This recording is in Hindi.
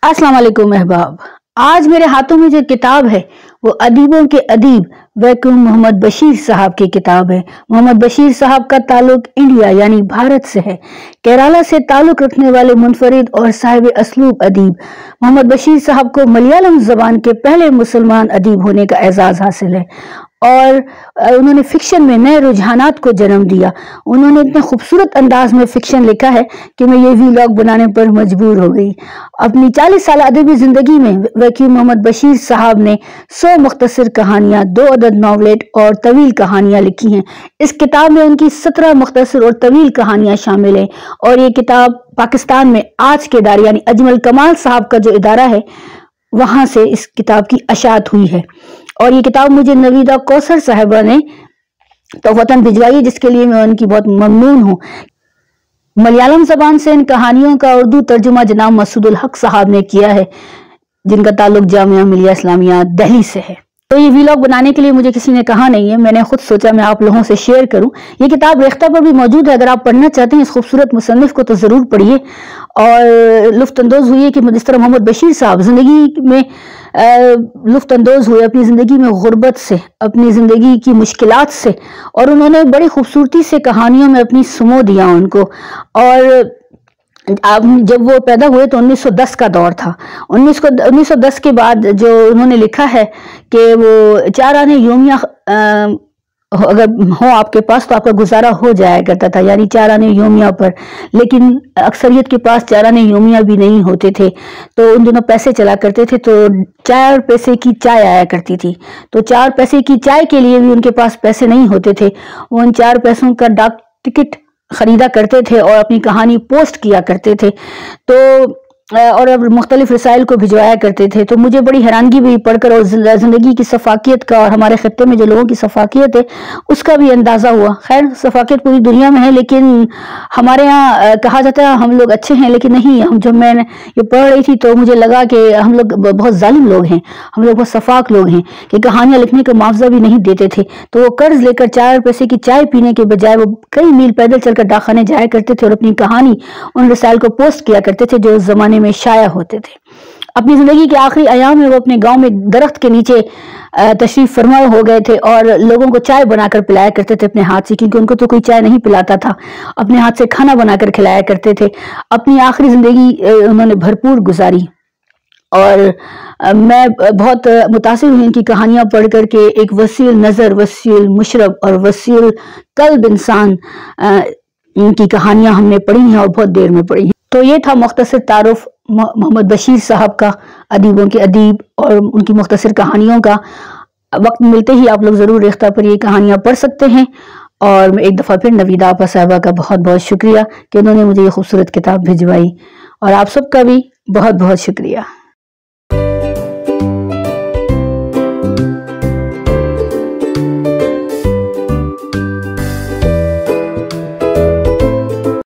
अस्सलाम वालेकुम अहबाब। आज मेरे हाथों में जो किताब है वो अदीबों के अदीब वैकुम मोहम्मद बशीर साहब की किताब है। मोहम्मद बशीर साहब का ताल्लुक इंडिया यानी भारत से है। केरला से ताल्लुक रखने वाले मुनफरिद और साहिब असलूब अदीब मोहम्मद बशीर साहब को मलयालम जबान के पहले मुसलमान अदीब होने का एजाज़ हासिल है और उन्होंने फिक्शन में नए रुझानात को जन्म दिया। उन्होंने इतने खूबसूरत अंदाज में फिक्शन लिखा है कि मैं ये व्लॉग बनाने पर मजबूर हो गई। अपनी 40 साल अदबी जिंदगी में वकील मोहम्मद बशीर साहब ने 100 मुख्तसर कहानियां, 2 अदद नॉवलेट और तवील कहानियां लिखी हैं। इस किताब में उनकी 17 मुख्तसर और तवील कहानियां शामिल हैं और ये किताब पाकिस्तान में आज के इदारे यानी अजमल कमाल साहब का जो इदारा है वहां से इस किताब की अशात हुई है और ये किताब मुझे नवीदा कौसर साहिबा ने तो वतन भिजवाई, जिसके लिए मैं उनकी बहुत ममनून हूँ। मलयालम जबान से इन कहानियों का उर्दू तर्जुमा जनाब मसूदुल हक साहब ने किया है, जिनका ताल्लुक जामिया मिलिया इस्लामिया दिल्ली से है। तो ये व्लॉग बनाने के लिए मुझे किसी ने कहा नहीं है, मैंने खुद सोचा मैं आप लोगों से शेयर करूं। ये किताब रेख्ता पर भी मौजूद है, अगर आप पढ़ना चाहते हैं इस खूबसूरत मुसन्निफ को तो ज़रूर पढ़िए और लुफ्तअंदोज़ हुई कि जिस तरह मोहम्मद बशीर साहब ज़िंदगी में लुफ्तअंदोज़ हुए अपनी ज़िंदगी में गुर्बत से, अपनी ज़िंदगी की मुश्किलात से, और उन्होंने बड़ी खूबसूरती से कहानियों में अपनी सुमो दिया उनको। और जब वो पैदा हुए तो 1910 का दौर था। 1910 के बाद जो उन्होंने लिखा है कि वो 4 आने योमिया अगर हो आपके पास तो आपका गुजारा हो जाया करता था, यानी 4 आने योमिया पर। लेकिन अक्सरियत के पास 4 आने योमिया भी नहीं होते थे, तो उन दिनों पैसे चला करते थे, तो 4 पैसे की चाय आया करती थी। तो 4 पैसे की चाय के लिए भी उनके पास पैसे नहीं होते थे। वो उन 4 पैसों का डाक टिकट खरीदा करते थे और अपनी कहानी पोस्ट किया करते थे, तो और अब मुख्तलिफ रसाइल को भिजवाया करते थे। तो मुझे बड़ी हैरानगी हुई पढ़कर और ज़िंदगी की सफाकियत का और हमारे खत्ते में जो लोगों की सफाकियत है उसका भी अंदाज़ा हुआ। खैर, सफाकियत पूरी दुनिया में है, लेकिन हमारे यहाँ कहा जाता है हम लोग अच्छे हैं, लेकिन नहीं। हम जब मैं ये पढ़ रही थी तो मुझे लगा कि हम लोग बहुत जालिम लोग हैं, हम लोग बहुत सफाक लोग हैं कि कहानियाँ लिखने का मुआवजा भी नहीं देते थे। तो वो कर्ज लेकर 4 पैसे की चाय पीने के बजाय वो कई मील पैदल चलकर डाकखाने जाया करते थे और अपनी कहानी उन रसाइल को पोस्ट किया करते थे जो उस जमाने में शाया होते थे। अपनी जिंदगी के आखिरी अयाम में वो अपने गांव में दरख्त के नीचे तशरीफ फरमा हो गए थे और लोगों को चाय बनाकर पिलाया करते थे अपने हाथ से, क्योंकि उनको तो कोई चाय नहीं पिलाता था। अपने हाथ से खाना बनाकर खिलाया करते थे। अपनी आखिरी जिंदगी उन्होंने भरपूर गुजारी और मैं बहुत मुतासिर हुई इनकी कहानियां पढ़ करके। एक वसील नज़र, वसील मुशरब और वसील कल्ब इंसान, इनकी कहानियां हमने पढ़ी हैं और बहुत देर में पढ़ी हैं। तो ये था मुख्तसर तारुफ मोहम्मद बशीर साहब का, अदीबों के अदीब और उनकी मुख्तसर कहानियों का। वक्त मिलते ही आप लोग ज़रूर रेख्ता पर ये कहानियाँ पढ़ सकते हैं। और मैं एक दफ़ा फिर नवीदा आपा साहबा का बहुत बहुत शुक्रिया कि उन्होंने मुझे ये खूबसूरत किताब भिजवाई, और आप सबका भी बहुत बहुत शुक्रिया।